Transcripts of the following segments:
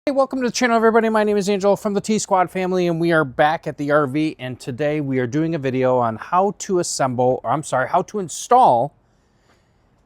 Hey, welcome to the channel, everybody. My name is Angel from the T-Squad family, and we are back at the RV, and today we are doing a video on how to how to install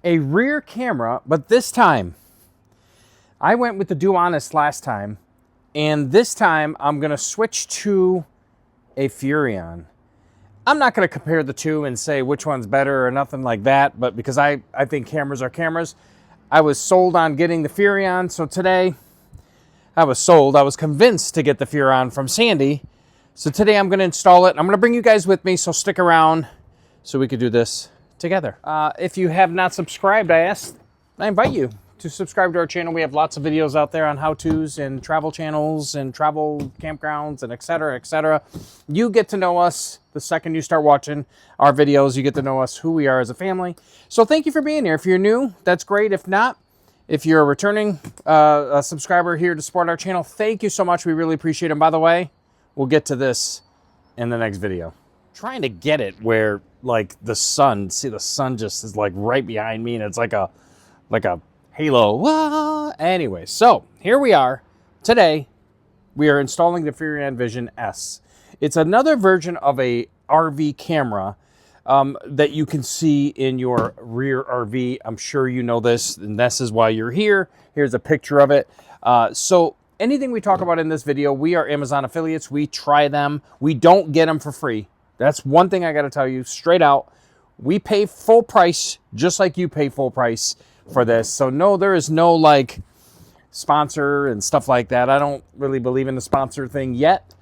a rear camera, but this time, I went with the Do Honest last time, and this time I'm going to switch to a Furrion. I'm not going to compare the two and say which one's better or nothing like that, but because I think cameras are cameras, I was sold on getting the Furrion, so today I was convinced to get the Furrion from Sandy. So today I'm going to install it. I'm going to bring you guys with me, so stick around so we could do this together. If you have not subscribed, I invite you to subscribe to our channel. We have lots of videos out there on how-tos and travel channels and travel campgrounds and etc., etc. You get to know us the second you start watching our videos. You get to know us, who we are as a family. So thank you for being here. If you're new, that's great. If not, if you're a returning a subscriber here to support our channel, thank you so much. We really appreciate it. And by the way, we'll get to this in the next video. Trying to get it where like the sun just is like right behind me, and it's like a halo. Wah! Anyway, so here we are. Today, we are installing the Furrion Vision S. It's another version of a RV camera that you can see in your rear RV. I'm sure you know this, and this is why you're here. Here's a picture of it. So anything we talk about in this video, we are Amazon affiliates. We try them. We don't get them for free. That's one thing I got to tell you straight out. We pay full price, just like you pay full price for this. So no, there is no like sponsor and stuff like that. I don't really believe in the sponsor thing yet.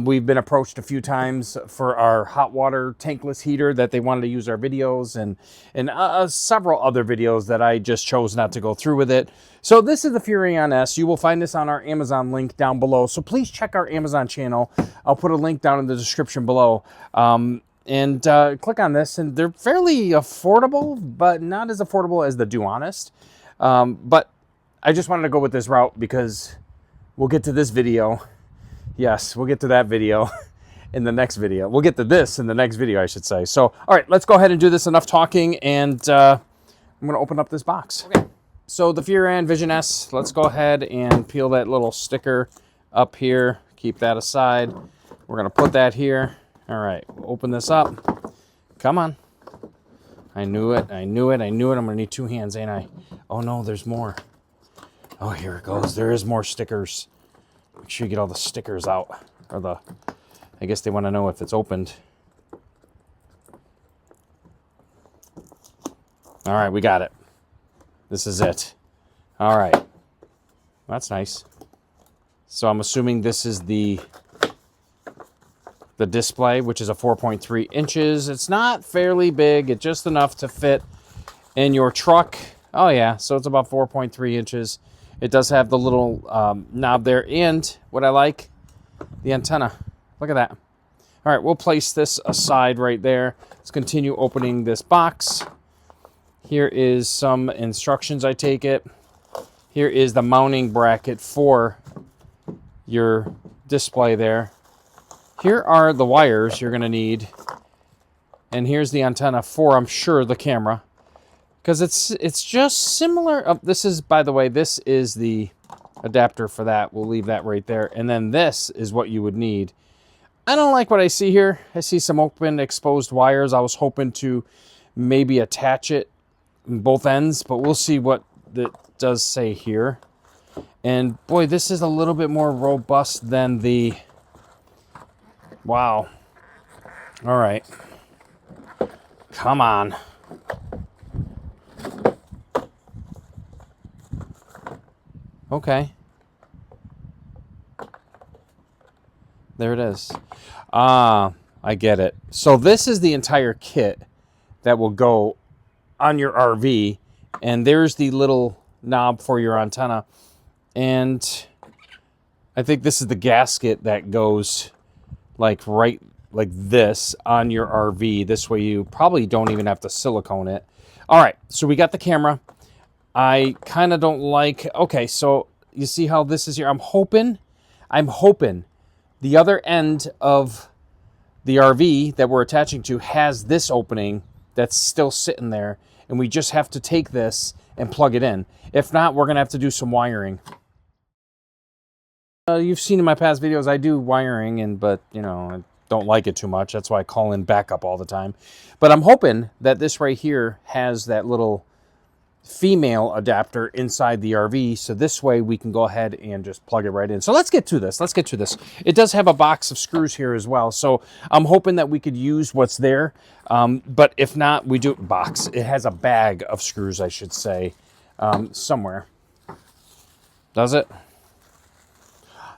We've been approached a few times for our hot water tankless heater that they wanted to use our videos, and several other videos that I just chose not to go through with it. So this is the Furrion S. You will find this on our Amazon link down below. So please check our Amazon channel. I'll put a link down in the description below. And click on this, and they're fairly affordable, but not as affordable as the Do Honest. But I just wanted to go with this route because we'll get to this video. Yes, we'll get to that video in the next video. We'll get to this in the next video, I should say. So, all right, let's go ahead and do this. Enough talking, and I'm going to open up this box. Okay. So the Furrion Vision S, let's go ahead and peel that little sticker up here. Keep that aside. We're going to put that here. All right, open this up. Come on. I knew it. I knew it. I knew it. I'm going to need two hands, ain't I? Oh, no, there's more. Oh, here it goes. There is more stickers. Make sure you get all the stickers out. Or I guess they want to know if it's opened. All right, we got it. This is it. All right. That's nice. So I'm assuming this is the display, which is a 4.3 inches. It's not fairly big. It's just enough to fit in your truck. Oh, yeah. So it's about 4.3 inches. It does have the little knob there, and what I like, the antenna. Look at that. All right, we'll place this aside right there. Let's continue opening this box. Here is some instructions, I take it. Here is the mounting bracket for your display there. Here are the wires you're going to need, and here's the antenna for, I'm sure, the camera. Because it's just similar. This is, by the way, this is the adapter for that. We'll leave that right there. And then this is what you would need. I don't like what I see here. I see some open exposed wires. I was hoping to maybe attach it in both ends, but we'll see what it does say here. And boy, this is a little bit more robust than the... Wow. All right. Come on. Okay. There it is. I get it. So this is the entire kit that will go on your RV, and there's the little knob for your antenna. And I think this is the gasket that goes like right like this on your RV. This way you probably don't even have to silicone it. All right, so we got the camera. I kind of don't like, okay, so you see how this is here? I'm hoping the other end of the RV that we're attaching to has this opening that's still sitting there, and we just have to take this and plug it in. If not, we're going to have to do some wiring. You've seen in my past videos, I do wiring, but, you know, I don't like it too much. That's why I call in backup all the time. But I'm hoping that this right here has that little female adapter inside the RV, so this way we can go ahead and just plug it right in. So let's get to this. It does have a box of screws here as well, so I'm hoping that we could use what's there. But if not, we do it has a bag of screws, I should say, somewhere. Does it?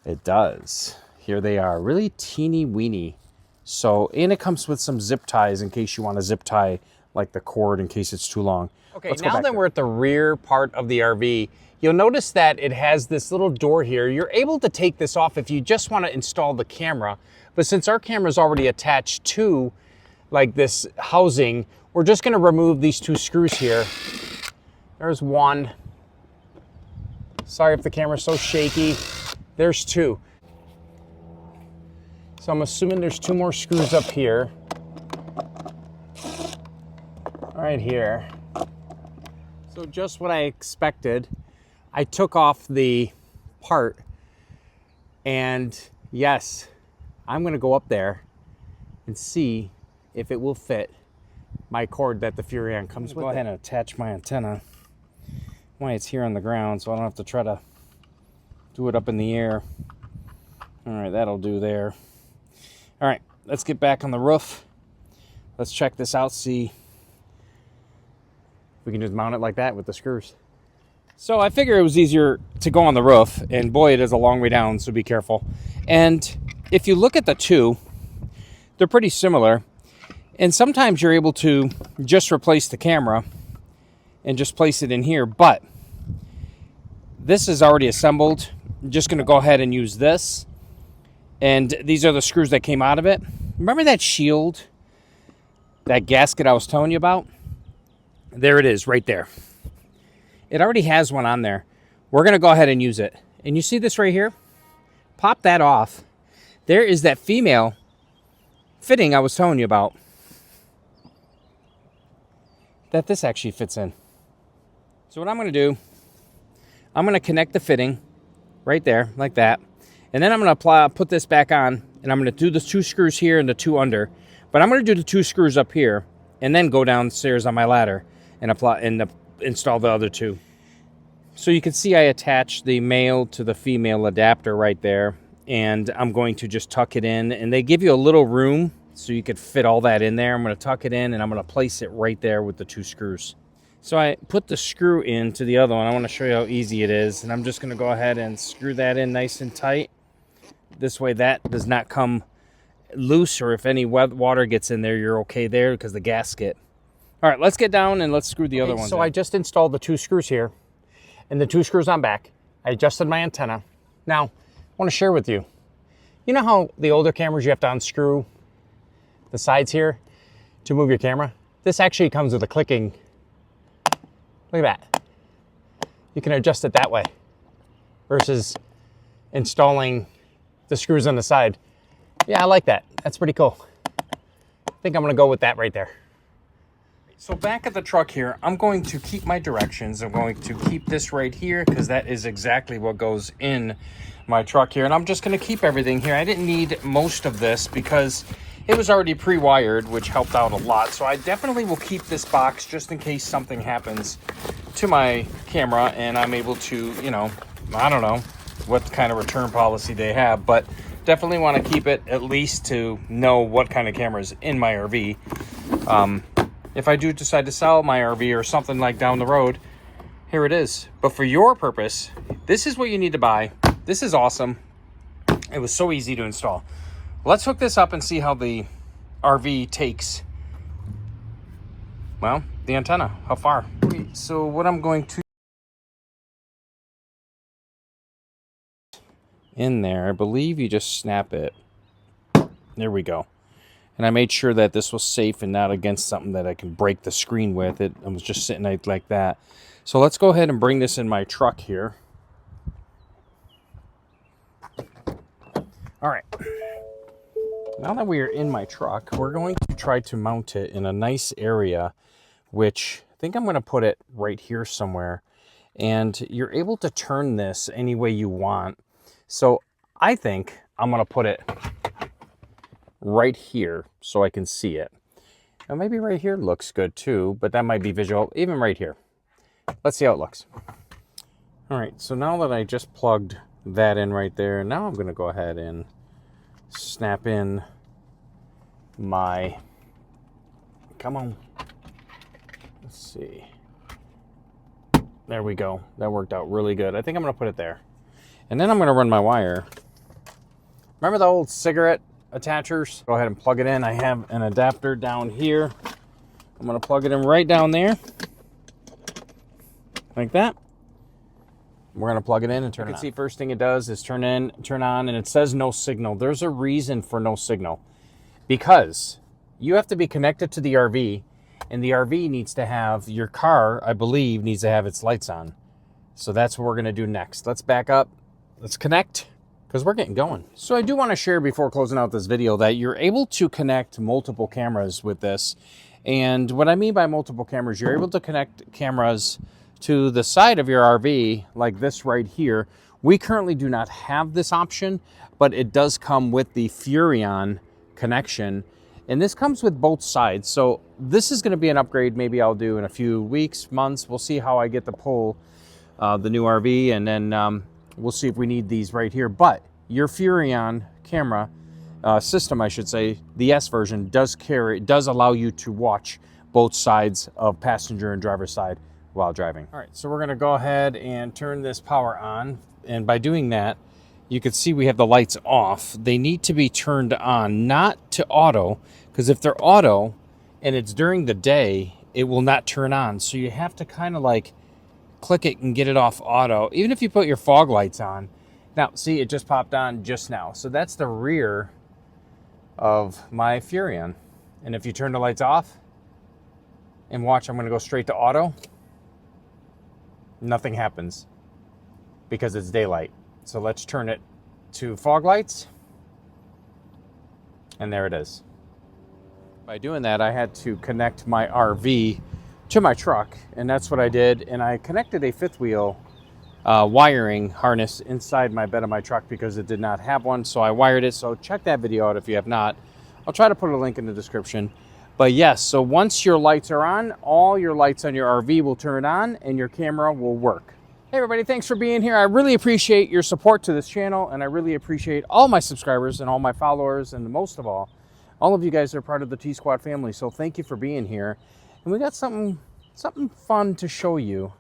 It does. Here they are, really teeny weeny. So, and it comes with some zip ties in case you want to zip tie like the cord in case it's too long. Okay, now that we're at the rear part of the RV, you'll notice that it has this little door here. You're able to take this off if you just want to install the camera. But since our camera is already attached to like this housing, we're just going to remove these two screws here. There's one. Sorry if the camera's so shaky. There's two. So I'm assuming there's two more screws up here. Right here. So just what I expected. I took off the part, and yes, I'm gonna go up there and see if it will fit my cord that the Furrion comes with. Go ahead and attach my antenna. Why it's here on the ground, so I don't have to try to do it up in the air. All right, that'll do there. All right, let's get back on the roof. Let's check this out, see if we can just mount it like that with the screws. So I figure it was easier to go on the roof, and boy, it is a long way down, so be careful. And if you look at the two, they're pretty similar. And sometimes you're able to just replace the camera and just place it in here, but this is already assembled. I'm just gonna go ahead and use this. And these are the screws that came out of it. Remember that shield, that gasket I was telling you about? There it is, right there. It already has one on there. We're gonna go ahead and use it. And you see this right here? Pop that off. There is that female fitting I was telling you about, that this actually fits in. So what I'm gonna do, I'm gonna connect the fitting right there, like that. And then I'm gonna put this back on, and I'm gonna do the two screws here and the two under. But I'm gonna do the two screws up here, and then go downstairs on my ladder and install the other two. So you can see I attached the male to the female adapter right there, and I'm going to just tuck it in. And they give you a little room so you could fit all that in there. I'm gonna tuck it in, and I'm gonna place it right there with the two screws. So I put the screw into the other one. I wanna show you how easy it is. And I'm just gonna go ahead and screw that in nice and tight. This way that does not come loose, or if any water gets in there, you're okay there because the gasket. All right, let's get down and let's screw the other one. So I just installed the two screws here and the two screws on back. I adjusted my antenna. Now, I want to share with you. You know how the older cameras you have to unscrew the sides here to move your camera? This actually comes with a clicking. Look at that. You can adjust it that way versus installing the screws on the side. Yeah, I like that. That's pretty cool. I think I'm gonna go with that right there. So back at the truck here, I'm going to keep my directions. I'm going to keep this right here because that is exactly what goes in my truck here. And I'm just gonna keep everything here. I didn't need most of this because it was already pre-wired, which helped out a lot. So I definitely will keep this box just in case something happens to my camera and I'm able to, you know, I don't know what kind of return policy they have, but definitely want to keep it at least to know what kind of camera is in my RV. If I do decide to sell my RV or something like down the road, here it is. But for your purpose, this is what you need to buy. This is awesome. It was so easy to install. Let's hook this up and see how the RV takes, well, the antenna, how far. Okay, so what I'm going to in there, I believe you just snap it. There we go. And I made sure that this was safe and not against something that I can break the screen with. It was just sitting like that. So let's go ahead and bring this in my truck here. All right. Now that we are in my truck, we're going to try to mount it in a nice area, which I think I'm going to put it right here somewhere. And you're able to turn this any way you want. So I think I'm gonna put it right here so I can see it. Now maybe right here looks good too, but that might be visual, even right here. Let's see how it looks. All right, so now that I just plugged that in right there, now I'm gonna go ahead and snap in my, come on, let's see. There we go, that worked out really good. I think I'm gonna put it there. And then I'm gonna run my wire. Remember the old cigarette attachers? Go ahead and plug it in. I have an adapter down here. I'm gonna plug it in right down there, like that. We're gonna plug it in and turn it on. You can see first thing it does is turn on, and it says no signal. There's a reason for no signal, because you have to be connected to the RV, and the RV needs to have, your car, I believe, needs to have its lights on. So that's what we're gonna do next. Let's back up, let's connect, because we're getting going. So I do wanna share before closing out this video that you're able to connect multiple cameras with this. And what I mean by multiple cameras, you're able to connect cameras to the side of your RV, like this right here. We currently do not have this option, but it does come with the Furrion connection. And this comes with both sides. So this is gonna be an upgrade maybe I'll do in a few weeks, months. We'll see how I get to pull the new RV, and then we'll see if we need these right here. But your Furrion camera system, I should say, the S version does allow you to watch both sides of passenger and driver's side while driving. All right, so we're gonna go ahead and turn this power on. And by doing that, you can see we have the lights off. They need to be turned on, not to auto, because if they're auto and it's during the day, it will not turn on. So you have to kind of like click it and get it off auto, even if you put your fog lights on. Now, see, it just popped on just now. So that's the rear of my Furrion. And if you turn the lights off and watch, I'm gonna go straight to auto. Nothing happens because it's daylight. So let's turn it to fog lights. And there it is. By doing that, I had to connect my RV to my truck, and that's what I did. And I connected a fifth wheel wiring harness inside my bed of my truck because it did not have one. So I wired it. So check that video out if you have not. I'll try to put a link in the description. But yes, so once your lights are on, all your lights on your RV will turn on and your camera will work. Hey everybody, thanks for being here. I really appreciate your support to this channel, and I really appreciate all my subscribers and all my followers, and most of all of you guys are part of the T-Squad family. So thank you for being here. And we got something fun to show you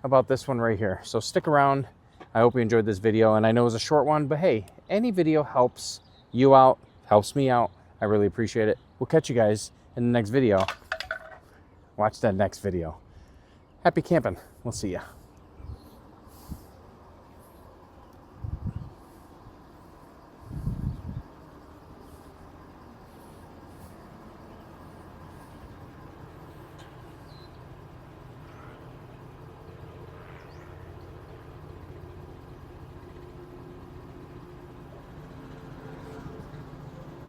about this one right here. So stick around. I hope you enjoyed this video, and I know it was a short one, but hey, any video helps you out, helps me out. I really appreciate it. We'll catch you guys in the next video. Watch that next video. Happy camping. We'll see ya.